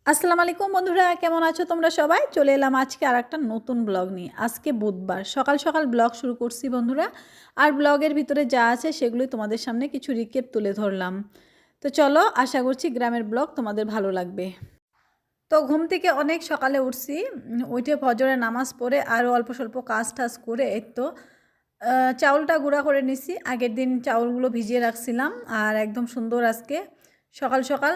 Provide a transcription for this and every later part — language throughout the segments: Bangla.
আসসালামু আলাইকুম বন্ধুরা, কেমন আছো তোমরা সবাই? চলে এলাম আজকে আরেকটা নতুন ব্লগ নিয়ে। আজকে বুধবার সকাল সকাল ব্লগ শুরু করছি বন্ধুরা। আর ব্লগের ভিতরে যা আছে সেগুলোই তোমাদের সামনে কিছু রিকেপ তুলে ধরলাম। তো চলো, আশা করছি গ্রামের ব্লগ তোমাদের ভালো লাগবে। তো ঘুম থেকে অনেক সকালে উঠছি, উঠে ফজরের নামাজ পড়ে আরও অল্প স্বল্প কাজ টাজ করে এই তো চাউলটা গুঁড়া করে নিছি। আগের দিন চাউলগুলো ভিজিয়ে রাখছিলাম আর একদম সুন্দর আজকে সকাল সকাল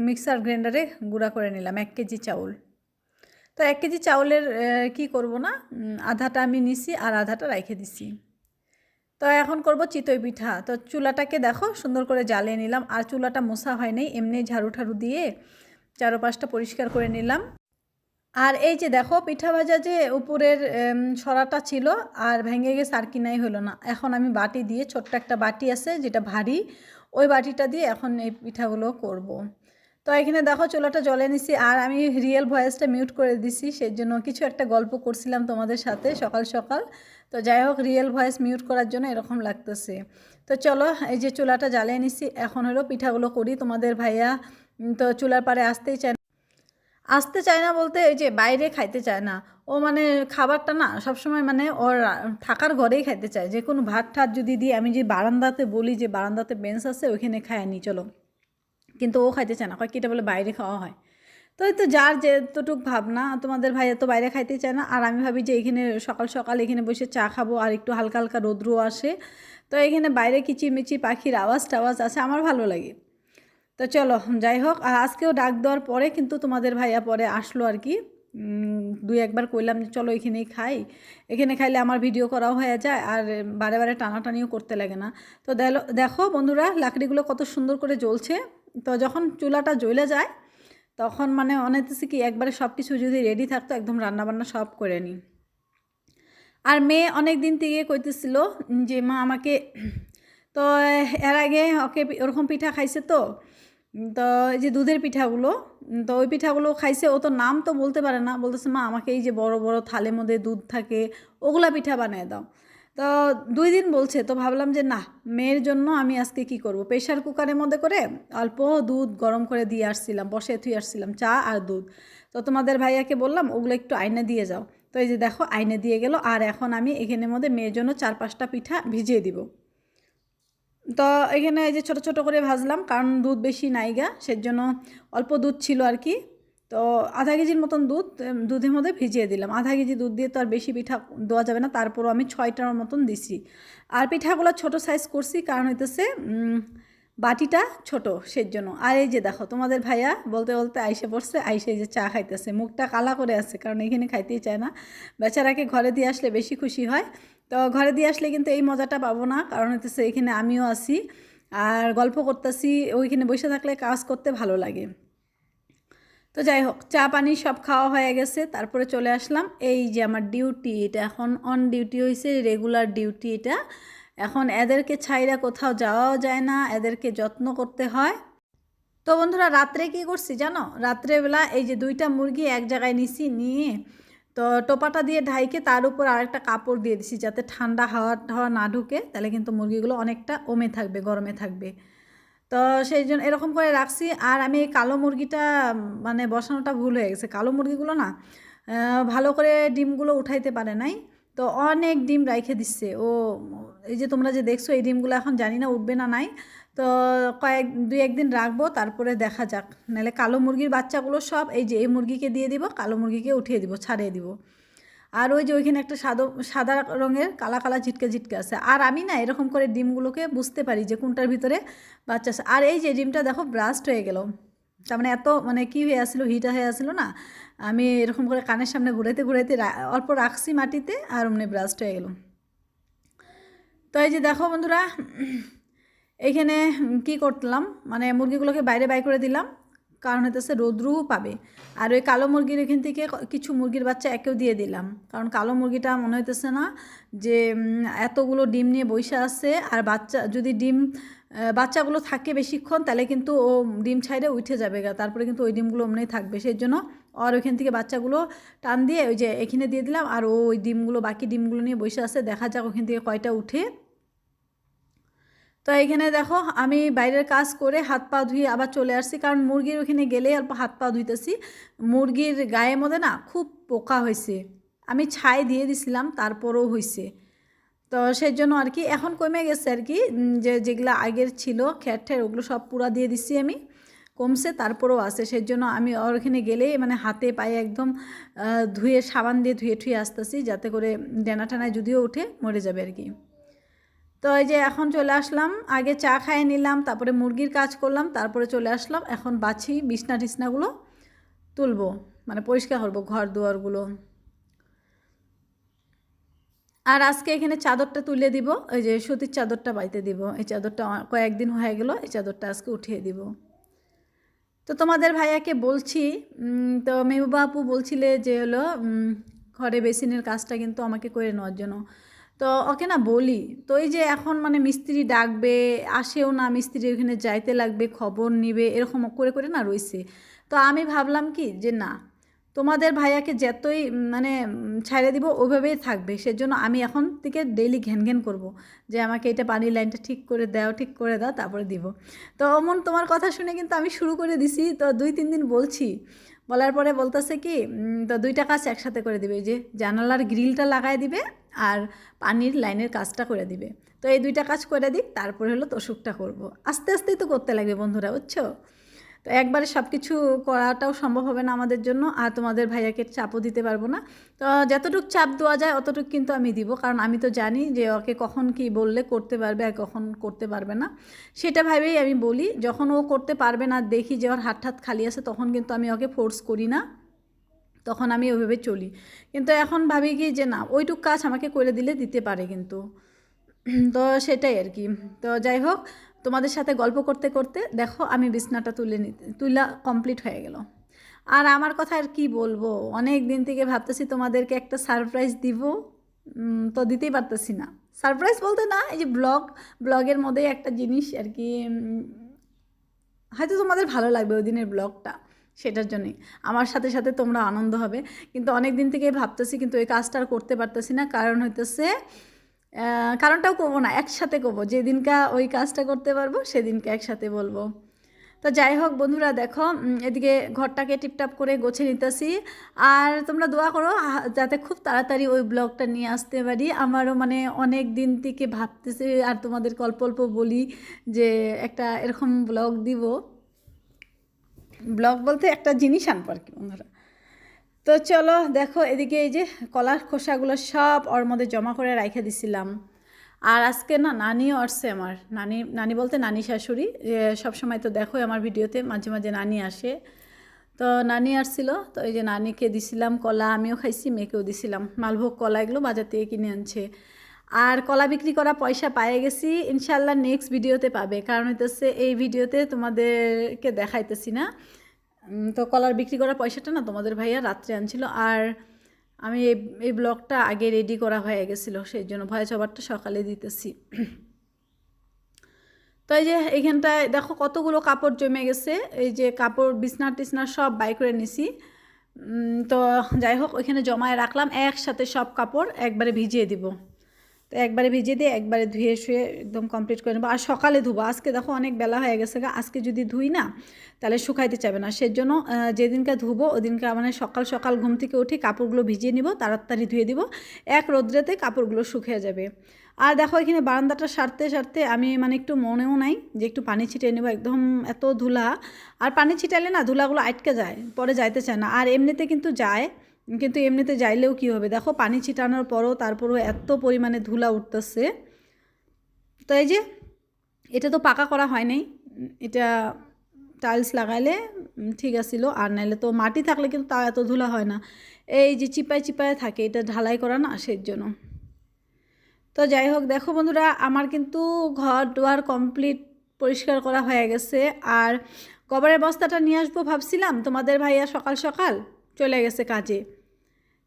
মিক্সার গ্রাইন্ডারে গুঁড়া করে নিলাম 1 কেজি চাউল। তো 1 কেজি চাউলের কি করব না, আধাটা আমি নিছি আর আধাটা রেখে দিছি। তো এখন করব চিতই পিঠা। তো চুলাটাকে দেখো সুন্দর করে জ্বালিয়ে নিলাম, আর চুলাটা মোছা হয়নি, এমনি ঝাড়ু ঠাড়ু দিয়ে চারপাশটা পরিষ্কার করে নিলাম। আর এই যে দেখো পিঠা ভাজা যে উপরের সরাটা ছিল আর ভেঙে গেছে, আর কিনাই হলো না। এখন আমি বাটি দিয়ে, ছোট্ট একটা বাটি আছে যেটা ভারী, ওই বাটিটা দিয়ে এখন এই পিঠাগুলো করব। তো এখানে দেখো চুলাটা জ্বলে নিছি, আর আমি রিয়েল ভয়েসটা মিউট করে দিছি, সেই জন্য কিছু একটা গল্প করছিলাম তোমাদের সাথে সকাল সকাল। তো যাই হোক, রিয়েল ভয়েস মিউট করার জন্য এরকম লাগতেছে। তো চলো, এই যে চুলাটা জ্বালিয়ে নিছি, এখন হলো পিঠাগুলো করি। তোমাদের ভাইয়া তো চুলার পাড়ে আসতে চায় না বলতে, এই যে বাইরে খাইতে চায় না ও, মানে খাবারটা না সবসময় মানে ওর থাকার ঘরেই খাইতে চায়। যে কোনো ভাত ঠাত যদি দিই, আমি যে বারান্দাতে বলি যে বারান্দাতে বেঞ্চ আছে ওইখানে খায় নি চলো, কিন্তু ও খাইতে চায় না, কয় কিটা বলে বাইরে খাওয়া হয়। তো এই তো যার যেতটুক ভাবনা, তোমাদের ভাইয়া তো বাইরে খাইতে চায় না, আর আমি ভাবি যে এখানে সকাল সকাল এখানে বসে চা খাবো আর একটু হালকা হালকা রৌদ্রও আসে, তো এখানে বাইরে কিচিরমিচির পাখির আওয়াজ টাওয়াজ আছে, আমার ভালো লাগে। তো চলো যাই হোক, আর আজকেও ডাক দেওয়ার পরে কিন্তু তোমাদের ভাইয়া পরে আসলো আর কি। দুই একবার কইলাম যে চলো এখানেই খাই, এখানে খাইলে আমার ভিডিও করাও হয়ে যায় আর বারে বারে টানাটানিও করতে লাগে না। তো দেখো বন্ধুরা, লাকড়িগুলো কত সুন্দর করে জ্বলছে। তো যখন চুলাটা জ্বলে যায় তখন মানে অনেকতেছে কি একবারে সব কিছু যদি রেডি থাকতো একদম রান্নাবান্না সব করে নিই। আর মেয়ে অনেক দিন থেকে কইতেছিল যে মা আমাকে, তো এর আগে ওকে ওরকম পিঠা খাইছে তো, তো এই যে দুধের পিঠাগুলো, তো ওই পিঠাগুলো খাইছে, ও তো নাম তো বলতে পারে না, বলতেছে মা আমাকে এই যে বড় বড় থালের মধ্যে দুধ থাকে ওগুলা পিঠা বানিয়ে দাও। তো 2 দিন বলছে, তো ভাবলাম যে না, মেয়ের জন্য আমি আজকে কি করব, প্রেশার কুকারের মধ্যে করে অল্প দুধ গরম করে দিয়ে আসছিলাম, বসে থুয়ে আসছিলাম চা আর দুধ। তো তোমাদের ভাইয়াকে বললাম ওগুলো একটু আইনে দিয়ে যাও। তো এই যে দেখো আইনে দিয়ে গেল, আর এখন আমি এখানের মধ্যে মেয়ের জন্য 4-5টা পিঠা ভিজিয়ে দিব। তো এখানে এই যে ছোট ছোট করে ভাজলাম, কারণ দুধ বেশি নাইগা, সেজন্য অল্প দুধ ছিল আর কি। তো আধা কেজির মতন দুধ দুধের মধ্যে ভিজিয়ে দিলাম। আধা কেজি দুধ দিয়ে তো আর বেশি পিঠা দেওয়া যাবে না, তারপরও আমি 6টার মতন দিছি। আর পিঠাগুলো ছোট সাইজ করছি, কারণ হইতেছে বাটিটা ছোট, সেজন্য। আর এই যে দেখো তোমাদের ভাইয়া বলতে বলতে আইসে পড়ছে, আইসে এই যে চা খাইতেছে, মুখটা কালা করে আছে, কারণ এখানে খাইতেই চায় না। বেচারাকে ঘরে দিয়ে আসলে বেশি খুশি হয়। তো ঘরে দিয়ে আসলে কিন্তু এই মজাটা পাবো না, কারণ হচ্ছে এখানে আমিও আছি আর গল্প করতেছি, ওইখানে বসে থাকলে কাজ করতে ভালো লাগে। তো যাই হোক, চা পানি সব খাওয়া হয়ে গেছে, তারপরে চলে আসলাম। এই যে আমার ডিউটি, এটা এখন অন ডিউটি হয়েছে, রেগুলার ডিউটি এটা। এখন এদেরকে ছাইরা কোথাও যাওয়াও যায় না, এদেরকে যত্ন করতে হয়। তো বন্ধুরা রাত্রে কি করছি জানো, রাত্রেবেলা এই যে 2টা মুরগি এক জায়গায় নিছি, নিয়ে তো টোপাটা দিয়ে ঢাইকে তার উপর আরেকটা কাপড় দিয়ে দিছি, যাতে ঠান্ডা হাওয়া হাওয়া না ঢুকে, তাহলে কিন্তু মুরগিগুলো অনেকটা ওমে থাকবে, গরমে থাকবে। তো সেই জন্য এরকম করে রাখছি। আর আমি এই কালো মুরগিটা মানে বসানোটা ভুল হয়ে গেছে, কালো মুরগিগুলো না ভালো করে ডিমগুলো উঠাইতে পারে নাই, তো অনেক ডিম রাইখে দিচ্ছে ও। এই যে তোমরা যে দেখছো এই ডিমগুলো এখন জানি না উঠবে না নাই। তো 2-1 দিন রাখবো, তারপরে দেখা যাক। নাহলে কালো মুরগির বাচ্চাগুলো সব এই যে এই মুরগিকে দিয়ে দিব, কালো মুরগিকে উঠিয়ে দিব, ছাড়িয়ে দিব। আর ওই যে ওইখানে একটা সাদা রঙের কালা কালা ঝিটকে ঝিটকে আছে। আর আমি না এরকম করে ডিমগুলোকে বুঝতে পারি যে কোনটার ভিতরে বাচ্চা আছে। আর এই যে ডিমটা দেখো ব্রাস্ট হয়ে গেল, তার মানে এত মানে কী হয়ে আসছিলো, হিট হয়ে আসছিলো না, আমি এরকম করে কানের সামনে ঘুরাইতে ঘুরাইতে অল্প রাখছি মাটিতে, আর অমনি ব্রাস্ট হয়ে গেল। তো এই যে দেখো বন্ধুরা, এইখানে কি করলাম, মানে মুরগিগুলোকে বাইরে বাই করে দিলাম, কারণ হইতেছে রৌদ্রও পাবে। আর ওই কালো মুরগির এখান থেকে কিছু মুরগির বাচ্চা একেও দিয়ে দিলাম, কারণ কালো মুরগিটা মনে হইতেছে না যে এতগুলো ডিম নিয়ে বসে আছে, আর বাচ্চা যদি বাচ্চাগুলো থাকে বেশিক্ষণ, তাহলে কিন্তু ও ডিম ছাইড়ে উঠে যাবে গা, তারপরে কিন্তু ওই ডিমগুলো অমনি থাকবে, সেই জন্য আর ওইখান থেকে বাচ্চাগুলো টান দিয়ে ওই যে এখানে দিয়ে দিলাম, আর ও ওই ডিমগুলো বাকি ডিমগুলো নিয়ে বসে আছে, দেখা যাক ওখান থেকে কয়টা উঠে। তো এইখানে দেখো আমি বাইরের কাজ করে হাত পা ধুয়ে আবার চলে আসছি, কারণ মুরগির ওখানে গেলেই অল্প হাত পা ধুইতেছি। মুরগির গায়ের মধ্যে না খুব পোকা হয়েছে, আমি ছাই দিয়ে দিছিলাম তারপরেও হয়েছে। তো সেই জন্য আর কি এখন কমে গেছে আর কি, যেগুলো আগের ছিল খ্যার ঠ্যার ওগুলো সব পুরা দিয়ে দিচ্ছি আমি, কমছে তারপরেও আছে। সেই জন্য আমি ওখানে গেলেই মানে হাতে পায়ে একদম ধুয়ে সাবান দিয়ে ধুয়ে ঠুয়ে আসতেছি, যাতে করে ডেনা টানায় যদিও উঠে মরে যাবে আর কি। তো এই যে এখন চলে আসলাম, আগে চা খাইয়ে নিলাম, তারপরে মুরগির কাজ করলাম, তারপরে চলে আসলাম এখন বাছি বিছনা টিছনাগুলো তুলবো, মানে পরিষ্কার করবো ঘর দুয়ারগুলো। আর আজকে এখানে চাদরটা তুলে দিব, ওই যে সুতির চাদরটা বাইতে দিব, এই চাদরটা কয়েকদিন হয়ে গেল, এই চাদরটা আজকে উঠিয়ে দিব। তো তোমাদের ভাইয়াকে বলছি, তো মেহবুবা আপু বলছিলে যে হলো ঘরে বেসিনের কাজটা কিন্তু আমাকে করে নেওয়ার জন্য। তো ওকে না বলি, তো এই যে এখন মানে মিস্ত্রি ডাকবে, আসেও না, মিস্ত্রি ওখানে যাইতে লাগবে, খবর নিবে, এরকম করে করে না রইছে। তো আমি ভাবলাম কি যে না, তোমাদের ভাইয়াকে যতই মানে ছাইড়ে দিব ওইভাবেই থাকবে, সেজন্য আমি এখন থেকে ডেইলি ঘ্যান ঘ্যান করবো যে আমাকে এটা পানির লাইনটা ঠিক করে দাও, ঠিক করে দাও, তারপরে দিব। তো অমন তোমার কথা শুনে কিন্তু আমি শুরু করে দিছি, তো 2-3 দিন বলছি, বলার পরে বলতেছে কি তো 2টা কাজ একসাথে করে দিবে, যে জানালার গ্রিলটা লাগাই দিবে আর পানির লাইনের কাজটা করে দিবে। তো এই 2টা কাজ করে দিক, তারপরে হলো তোষকটা করব। আস্তে আস্তেই তো করতে লাগবে বন্ধুরা, বুঝছো? তো একবারে সব কিছু করাটাও সম্ভব হবে না আমাদের জন্য, আর তোমাদের ভাইয়াকে চাপও দিতে পারবো না। তো যতটুকু চাপ দেওয়া যায় অতটুকু কিন্তু আমি দিব, কারণ আমি তো জানি যে ওকে কখন কি বললে করতে পারবে আর কখন করতে পারবে না, সেটা ভাবেই আমি বলি। যখন ও করতে পারবে না, দেখি যে ওর হাত হাত খালি আছে, তখন কিন্তু আমি ওকে ফোর্স করি না, তখন আমি ওইভাবে চলি। কিন্তু এখন ভাবি কি যে না, ওইটুক কাজ আমাকে করে দিলে দিতে পারে কিন্তু। তো সেটাই আর কি। তো যাই হোক, তোমাদের সাথে গল্প করতে করতে দেখো আমি বিছনাটা তুলা কমপ্লিট হয়ে গেল। আর আমার কথা আর কি বলবো, অনেক দিন থেকে ভাবতেছি তোমাদেরকে একটা সারপ্রাইজ দিব, তো দিতেই পারতেছি না। সারপ্রাইজ বলতে না, এই যে ব্লগের মধ্যে একটা জিনিস আর কি, হয়তো তোমাদের ভালো লাগবে ওই দিনের ব্লগটা, সেটার জন্যই আমার সাথে সাথে তোমরা আনন্দ হবে। কিন্তু অনেক দিন থেকে ভাবতেছি, কিন্তু ওই কাজটা আর করতে পারতেছি না, কারণ হইতেছে কারণটাও করবো না, একসাথে করবো, যেদিনকা ওই কাজটা করতে পারবো সেদিনকে একসাথে বলবো। তো যাই হোক বন্ধুরা, দেখো এদিকে ঘরটাকে টিপটাপ করে গোছে নিতেছি, আর তোমরা দোয়া করো যাতে খুব তাড়াতাড়ি ওই ব্লগটা নিয়ে আসতে পারি। আমারও মানে অনেক দিন থেকে ভাবতেছি, আর তোমাদের অল্প অল্প বলি যে একটা এরকম ব্লগ দিব, ব্লগ বলতে একটা জিনিস আনবো আর কি বন্ধুরা। তো চলো দেখো, এদিকে এই যে কলার খোসাগুলো সব ওর মধ্যে জমা করে রাইখে দিছিলাম। আর আজকে না নানিও আসছে, আমার নানি বলতে নানি শাশুড়ি, সবসময় তো দেখো আমার ভিডিওতে মাঝে মাঝে নানি আসে। তো নানি আসছিল, তো এই যে নানিকে দিছিলাম কলা, আমিও খাইছি, মেয়েকেও দিছিলাম। মালভোগ কলা এগুলো বাজার থেকে কিনে আনছে। আর কলা বিক্রি করা পয়সা পেয়ে গেছি, ইনশাল্লাহ নেক্সট ভিডিওতে পাবে, কারণ হইতেছে এই ভিডিওতে তোমাদেরকে দেখাইতেছি না। তো কলার বিক্রি করা পয়সাটা না তোমাদের ভাইয়া রাত্রে আনছিল, আর আমি এই ব্লগটা আগে রেডি করা হয়ে গেছিলো, সেই জন্য ভয়েস ওভারটা সকালে দিতেছি। তো এই যে এইখানটায় দেখো কতগুলো কাপড় জমে গেছে, এই যে কাপড় বিছনা টিছনা সব বাই করে নিছি। তো যাই হোক, ওইখানে জমায় রাখলাম, একসাথে সব কাপড় একবারে ভিজিয়ে দিব। তো একবারে ভিজিয়ে দিয়ে একবারে ধুয়ে শুয়ে একদম কমপ্লিট করে নেবো, আর সকালে ধুবো। আজকে দেখো অনেক বেলা হয়ে গেছে গা, আজকে যদি ধুই না তাহলে শুকাইতে চাবে না, সেজন্য যেদিনকে ধুবো ওদিনকে মানে সকাল সকাল ঘুম থেকে উঠে কাপড়গুলো ভিজিয়ে নিব, তাড়াতাড়ি ধুয়ে দিব, এক রোদ্রেতে কাপড়গুলো শুকিয়ে যাবে। আর দেখো এখানে বারান্দাটা সারতে সারতে আমি মানে একটু মনেও নাই যে একটু পানি ছিটিয়ে নেবো, একদম এত ধুলা, আর পানি ছিটালে না ধুলাগুলো আটকে যায়, পরে যাইতে চায় না। আর এমনিতে কিন্তু যায়, কিন্তু এমনিতে যাইলেও কি হবে, দেখো পানি ছিটানোর পরও তারপরও এত পরিমাণে ধুলা উঠতেছে। তো এই যে এটা তো পাকা করা হয় নাই, এটা টাইলস লাগাইলে ঠিক আছিল, আর নাইলে তো মাটি থাকলে কিন্তু তা এত ধুলা হয় না, এই যে চিপায় চিপায় থাকে, এটা ঢালাই করা না, সেই জন্য। তো যাই হোক দেখো বন্ধুরা, আমার কিন্তু ঘর দুয়ার কমপ্লিট পরিষ্কার করা হয়ে গেছে। আর গোবরের বস্তাটা নিয়ে আসবো ভাবছিলাম, তোমাদের ভাইয়া সকাল সকাল চলে গেছে কাজে,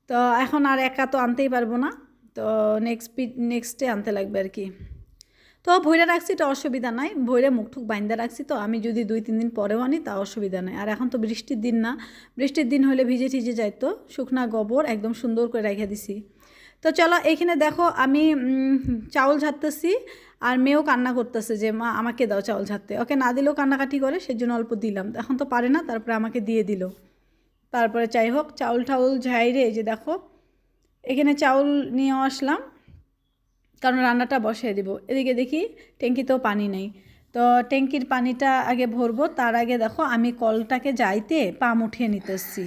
তো এখন আর একা তো আনতেই পারবো না, তো নেক্সটে আনতে লাগবে আর কি। তো ভইরা রাখছি, তো অসুবিধা নাই, ভইরে মুখটুক বাইন্দা রাখছি, তো আমি যদি 2-3 দিন পরেও আনি তা অসুবিধা নাই। আর এখন তো বৃষ্টির দিন না, বৃষ্টির দিন হলে ভিজে ঠিজে যাইতো, শুকনা গোবর একদম সুন্দর করে রেখে দিছি। তো চলো এইখানে দেখো আমি চাউল ঝাড়তেছি, আর মেয়েও কান্না করতেছে যে মা আমাকে দাও চাউল ঝাড়তে। ওকে না দিলেও কান্নাকাটি করে, সেজন্য অল্প দিলাম। এখন তো পারে না, তারপরে আমাকে দিয়ে দিল। তারপরে যাই হোক চাউল টাউল ঝাইরে এই যে দেখো এখানে চাউল নিয়ে আসলাম, কারণ রান্নাটা বসিয়ে দিব। এদিকে দেখি ট্যাঙ্কিতেও পানি নেই, তো ট্যাঙ্কির পানিটা আগে ভরবো। তার আগে দেখো আমি কলটাকে যাইতে পাম উঠিয়ে নিতেছি।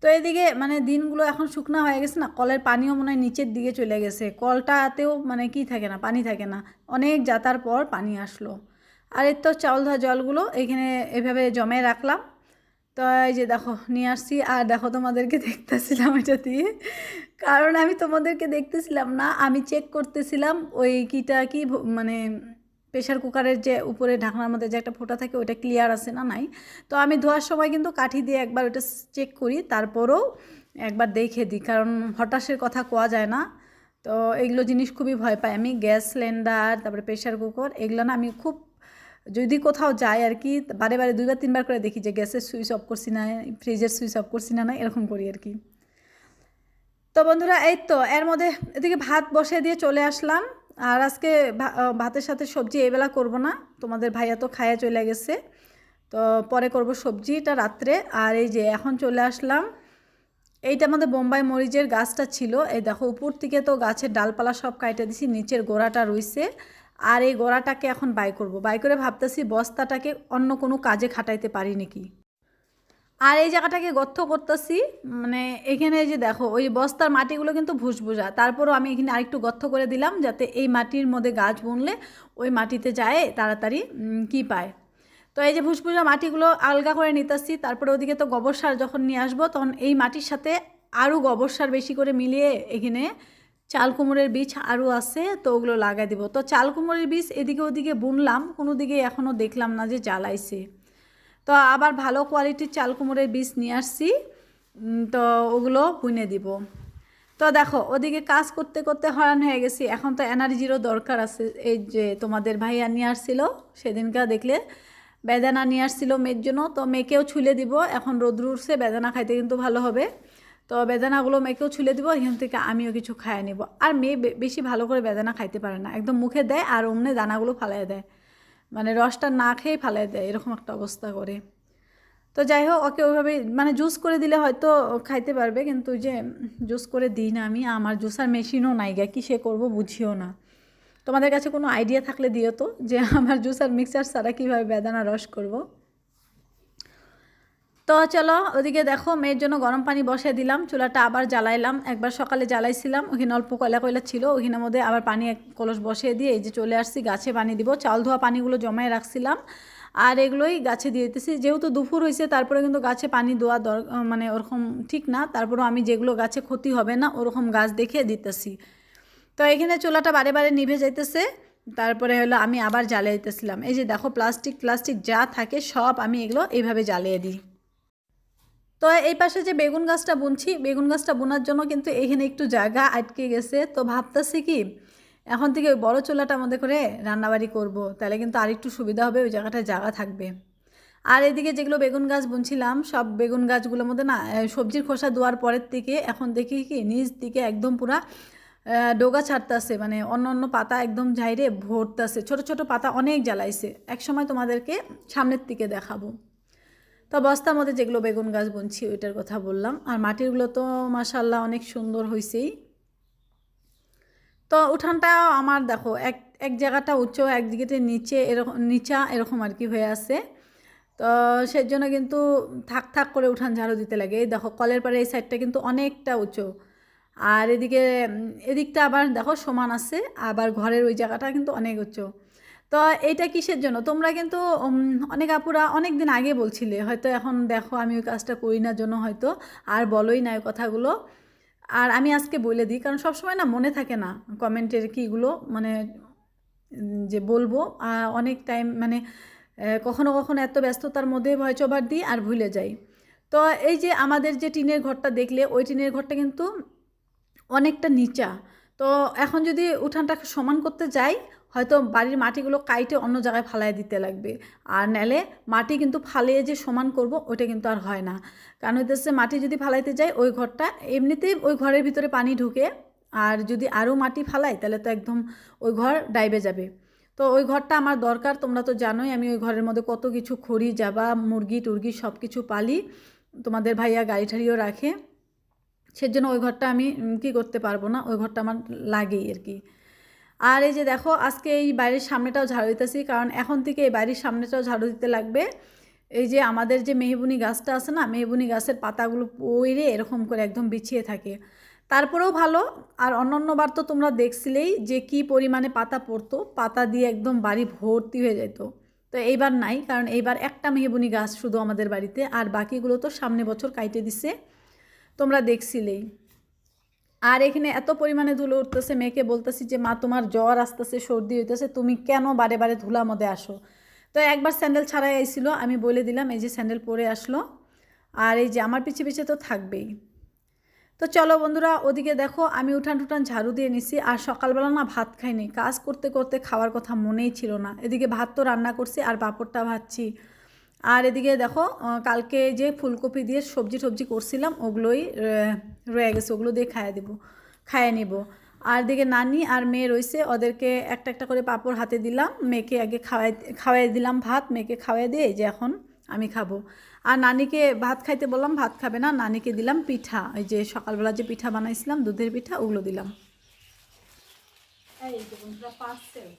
তো এদিকে মানে দিনগুলো এখন শুকনো হয়ে গেছে না, কলের পানিও মনে হয় নিচের দিকে চলে গেছে। কলটাতেও মানে কি থাকে না, পানি থাকে না, অনেক যাতার পর পানি আসলো। আর এর তো চাউল ধোয়া জলগুলো এখানে এভাবে জমে রাখলাম। তো এই যে দেখো নিয়ে আসছি, আর দেখো তোমাদেরকে দেখতেছিলাম এটা দিয়ে, কারণ আমি তোমাদেরকে দেখতেছিলাম না, আমি চেক করতেছিলাম ওই কিটা কি মানে প্রেশার কুকারের যে উপরে ঢাকনার মধ্যে যে একটা ফোঁটা থাকে ওটা ক্লিয়ার আছে না নাই। তো আমি ধোয়ার সময় কিন্তু কাঠি দিয়ে একবার ওটা চেক করি, তারপরেও একবার দেখে দিই, কারণ হঠাৎের কথা কোয়া যায় না। তো এগুলো জিনিস খুবই ভয় পাই আমি, গ্যাস সিলিন্ডার তারপরে প্রেশার কুকার এগুলো না আমি খুব, যদি কোথাও যাই আর কি বারে বারে 2-3 বার করে দেখি যে গ্যাসের সুইচ অফ করছি না, ফ্রিজের সুইচ অফ করছি না, এরকম করি আর কি। তো বন্ধুরা এই তো এর মধ্যে এদিকে ভাত বসিয়ে দিয়ে চলে আসলাম। আর আজকে ভাতের সাথে সবজি এইবেলা করব না, তোমাদের ভাইয়া তো খায়া চলে গেছে, তো পরে করব সবজিটা রাত্রে। আর এই যে এখন চলে আসলাম, এইটা আমাদের বোম্বাই মরিচের গাছটা ছিল, এই দেখো উপর থেকে তো গাছের ডালপালা সব কাইটে দিছি, নিচের গোড়াটা রইছে। আর এই গোড়াটাকে এখন বাই করব, বাই করে ভাবতেছি বস্তাটাকে অন্য কোনো কাজে খাটাইতে পারি নাকি। আর এই জায়গাটাকে গর্ত করতেছি, মানে এখানে যে দেখো ওই বস্তার মাটিগুলো কিন্তু ভুসভুসা, তারপরও আমি এখানে আরেকটু গর্ত করে দিলাম, যাতে এই মাটির মধ্যে গাছ বুনলে ওই মাটিতে যায় তাড়াতাড়ি কি পায়। তো এই যে ভুসভুসা মাটিগুলো আলগা করে নিতেছি। তারপরে ওদিকে তো গোবর সার যখন নিয়ে আসবো, তখন এই মাটির সাথে আরও গোবর সার বেশি করে মিলিয়ে এখানে চাল কুমড়োর বীজ আরও আছে, তো ওগুলো লাগাই দিব। তো চাল কুমড়োর বীজ এদিকে ওদিকে বুনলাম, কোনো দিকে এখনও দেখলাম না যে জ্বালাইছে। তো আবার ভালো কোয়ালিটির চাল কুমড়োর বীজ নিয়ে আসছি, তো ওগুলো বুনে দিব। তো দেখো ওদিকে কাজ করতে করতে হয়রান হয়ে গেছি, এখন তো এনার্জিরও দরকার আছে। এই যে তোমাদের ভাইয়া নিয়ে আসছিল সেদিনকার দেখলে, বেদানা নিয়ে আসছিল মেয়ের জন্য, তো মেয়েকেও ছুলে দিব। এখন রোদ্র উঠছে, বেদানা খাইতে কিন্তু ভালো হবে, তো বেদানাগুলো মেয়েকেও ছুলে দিব, এখান থেকে আমিও কিছু খাইয়ে নেব। আর মেয়ে বেশি ভালো করে বেদানা খাইতে পারে না, একদম মুখে দেয় আর অমনে দানাগুলো ফালাই দেয়, মানে রসটা না খেয়ে ফালাই দেয়, এরকম একটা অবস্থা করে। তো যাই হোক ওকে ওইভাবে মানে জুস করে দিলে হয়তো খাইতে পারবে, কিন্তু যে জুস করে দিই না আমি, আমার জুসার মেশিনও নাই গা, কি সে করবো বুঝিও না। তোমাদের কাছে কোনো আইডিয়া থাকলে দিও তো, যে আমার জুসার মিক্সার ছাড়া কীভাবে বেদানা রস করব। তো চলো ওদিকে দেখো মেয়ের জন্য গরম পানি বসিয়ে দিলাম, চুলাটা আবার জ্বালাইলাম। একবার সকালে জ্বালাইছিলাম, ওখানে অল্প কয়লা কয়লা ছিল, ওখানের মধ্যে আবার পানি এক কলস বসিয়ে দিয়ে এই যে চলে আসছি গাছে পানি দিব। চাল ধোয়া পানিগুলো জমায়ে রাখছিলাম, আর এগুলোই গাছে দিয়ে দিতেছি। যেহেতু দুপুর হয়েছে, তারপরে কিন্তু গাছে পানি দেওয়া মানে ওরকম ঠিক না, তারপরেও আমি যেগুলো গাছে ক্ষতি হবে না ওরকম গাছ দেখে দিতেছি। তো এখানে চুলাটা বারে বারে নিভে যাইতেছে, তারপরে হলো আমি আবার জ্বালিয়ে দিতেছিলাম। এই যে দেখো প্লাস্টিক যা থাকে সব আমি এগুলো এইভাবে জ্বালিয়ে দিই। তো এই পাশে যে বেগুন গাছটা বুনছি, বেগুন গাছটা বোনার জন্য কিন্তু এখানে একটু জায়গা আটকে গেছে। তো ভাবতেছি কি এখন থেকে ওই বড়ো চুলাটার মধ্যে করে রান্নাবাড়ি করব, তাহলে কিন্তু আরেকটু সুবিধা হবে, ওই জায়গাটায় জায়গা থাকবে। আর এদিকে যেগুলো বেগুন গাছ বুনছিলাম, সব বেগুন গাছগুলোর মধ্যে না সবজির খোসা দেওয়ার পরের থেকে এখন দেখি কি নিচ দিকে একদম পুরা ডোগা ছাড়তেছে, মানে অন্য অন্য পাতা একদম ঝাইরে ভরতেছে, ছোট ছোট পাতা অনেক জ্বালাইছে। এক সময় তোমাদেরকে সামনের দিকে দেখাবো। তো বস্তার মধ্যে যেগুলো বেগুন গাছ বুনছি ওইটার কথা বললাম। আর মাটিরগুলো তো মাশাআল্লাহ অনেক সুন্দর হয়েছেই। তো উঠানটাও আমার দেখো এক এক জায়গাটা উঁচু, একদিকে নিচে এরকম নিচা এরকম আর কি হয়ে আছে। তো সেই জন্য কিন্তু থাক থাক করে উঠান ঝাড়ু দিতে লাগে। এই দেখো কলের পাড়ে এই সাইডটা কিন্তু অনেকটা উঁচু, আর এদিকে এদিকটা আবার দেখো সমান আছে, আবার ঘরের ওই জায়গাটা কিন্তু অনেক উঁচু। তো এইটা কিসের জন্য তোমরা কিন্তু অনেক আপুরা অনেক দিন আগে বলছিলে, হয়তো এখন দেখো আমি ওই কাজটা করি না জন্য হয়তো আর বলোই না ওই কথাগুলো। আর আমি আজকে বলে দিই, কারণ সবসময় না মনে থাকে না কমেন্টের কীগুলো মানে যে বলবো, অনেক টাইম মানে কখনো কখনো এত ব্যস্ততার মধ্যে ভয়েস ওভার দিই আর ভুলে যাই। তো এই যে আমাদের যে টিনের ঘরটা দেখলে, ওই টিনের ঘরটা কিন্তু অনেকটা নিচা। তো এখন যদি উঠানটা সমান করতে যাই, হয়তো বাড়ির মাটিগুলো কাইটে অন্য জায়গায় ফালাই দিতে লাগবে। আর নালে মাটি কিন্তু ফালিয়ে যে সমান করব ওইটা কিন্তু আর হয় না। কারণ হইতেছে মাটি যদি ফালাইতে যাই ওই ঘরটা এমনিতেই ওই ঘরের ভিতরে পানি ঢুকে, আর যদি আরও মাটি ফালাই তাহলে তো একদম ওই ঘর ডাইবে যাবে। তো ওই ঘরটা আমার দরকার, তোমরা তো জানোই আমি ওই ঘরের মধ্যে কত কিছু খড়ি জাবা মুরগি টুরগি সব কিছু পালি, তোমাদের ভাইয়া গাড়ি ঠাড়িও রাখে, সেজন্য ওই ঘরটা আমি কি করতে পারবো না, ওই ঘরটা আমার লাগেই আর কি। আর এই যে দেখো আজকে এই বাড়ির সামনেটাও ঝাড়ু দিতেছি, কারণ এখন থেকে এই বাড়ির সামনেটাও ঝাড়ু দিতে লাগবে। এই যে আমাদের যে মেহবুনি গাছটা আছে না, মেহবুনি গাছের পাতাগুলো পইরে এরকম করে একদম বিছিয়ে থাকে। তারপরেও ভালো, আর অন্যান্যবার তো তোমরা দেখছিলেই যে কি পরিমাণে পাতা পড়তো, পাতা দিয়ে একদম বাড়ি ভর্তি হয়ে যেত। তো এইবার নাই, কারণ এইবার একটা মেহবুনি গাছ শুধু আমাদের বাড়িতে, আর বাকিগুলো তো সামনে বছর কাইটে দিছে, তোমরা দেখছিলেই। আর এখানে এত পরিমাণে ধুলো উঠতেছে, মেয়েকে বলতেছি যে মা তোমার জ্বর আসতেছে সর্দি হইতেছে, তুমি কেন বারে বারে ধুলার মধ্যে আসো। তো একবার স্যান্ডেল ছাড়াই আইছিল, আমি বলে দিলাম এই যে স্যান্ডেল পরে আসলো, আর এই যে আমার পিছে পিছে তো থাকবেই। তো চলো বন্ধুরা, ওদিকে দেখো আমি উঠান টুঠান ঝাড়ু দিয়ে নিছি, আর সকালবেলা না ভাত খাইনি, কাজ করতে করতে খাওয়ার কথা মনেই ছিল না। এদিকে ভাত তো রান্না করছি আর পাঁপড়টা ভাজছি। আর এদিকে দেখো কালকে যে ফুলকপি দিয়ে সবজি টবজি করছিলাম ওগুলোই রয়ে গেছে, ওগুলো দিয়ে খাইয়ে নিব। আর এদিকে নানি আর মেয়ে রয়েছে, ওদেরকে একটা একটা করে পাঁপড় হাতে দিলাম, মেয়েকে আগে খাওয়াই দিলাম ভাত, মেয়েকে খাওয়াই দিয়ে যে এখন আমি খাবো। আর নানিকে ভাত খাইতে বললাম, ভাত খাবে না, নানিকে দিলাম পিঠা, ওই যে সকালবেলা যে পিঠা বানাইছিলাম দুধের পিঠা ওগুলো দিলাম। এই যে বন্ধুরা পার্সেল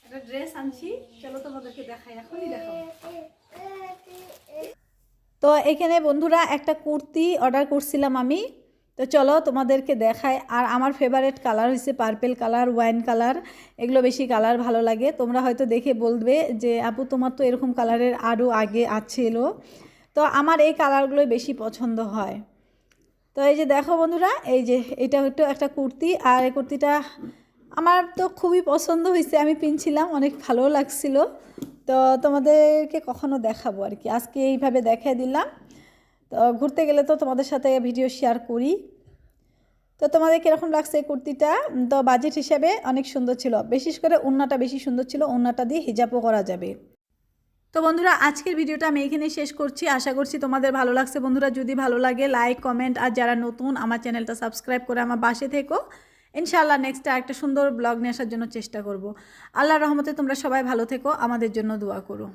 একটা ড্রেস আনছি, চলো তোমাদেরকে দেখাই, এখনই দেখাবো। তো এখানে বন্ধুরা একটা কুর্তি অর্ডার করছিলাম আমি, তো চলো তোমাদেরকে দেখাই। আর আমার ফেভারিট কালার হচ্ছে পার্পেল কালার, ওয়াইন কালার, এগুলো বেশি কালার ভালো লাগে। তোমরা হয়তো দেখে বলবে যে আপু তোমার তো এরকম কালারের আরও আগে আছিল, তো আমার এই কালারগুলোই বেশি পছন্দ হয়। তো এই যে দেখো বন্ধুরা, এই যে এটা হচ্ছে একটা কুর্তি, আর এই কুর্তিটা আমার তো খুবই পছন্দ হয়েছে, আমি পিনছিলাম, অনেক ভালো লাগছিল। তো তোমাদেরকে কখনো দেখাবো আর কি, আজকে এইভাবে দেখাই দিলাম। তো ঘুরতে গেলে তো তোমাদের সাথে ভিডিও শেয়ার করি। তো তোমাদের কীরকম লাগছে এই কুর্তিটা? তো বাজেট হিসাবে অনেক সুন্দর ছিল, বিশেষ করে ওড়নাটা বেশি সুন্দর ছিল, ওড়নাটা দিয়ে হিজাবও করা যাবে। তো বন্ধুরা আজকের ভিডিওটা আমি এখানেই শেষ করছি, আশা করছি তোমাদের ভালো লাগছে। বন্ধুরা যদি ভালো লাগে লাইক কমেন্ট, আর যারা নতুন আমার চ্যানেলটা সাবস্ক্রাইব করে আমার পাশে থেকো। ইনশাআল্লাহ নেক্সটে একটা সুন্দর ব্লগ নিয়ে আসার জন্য চেষ্টা করব। আল্লাহর রহমতে তোমরা সবাই ভালো থেকো, আমাদের জন্য দোয়া করো।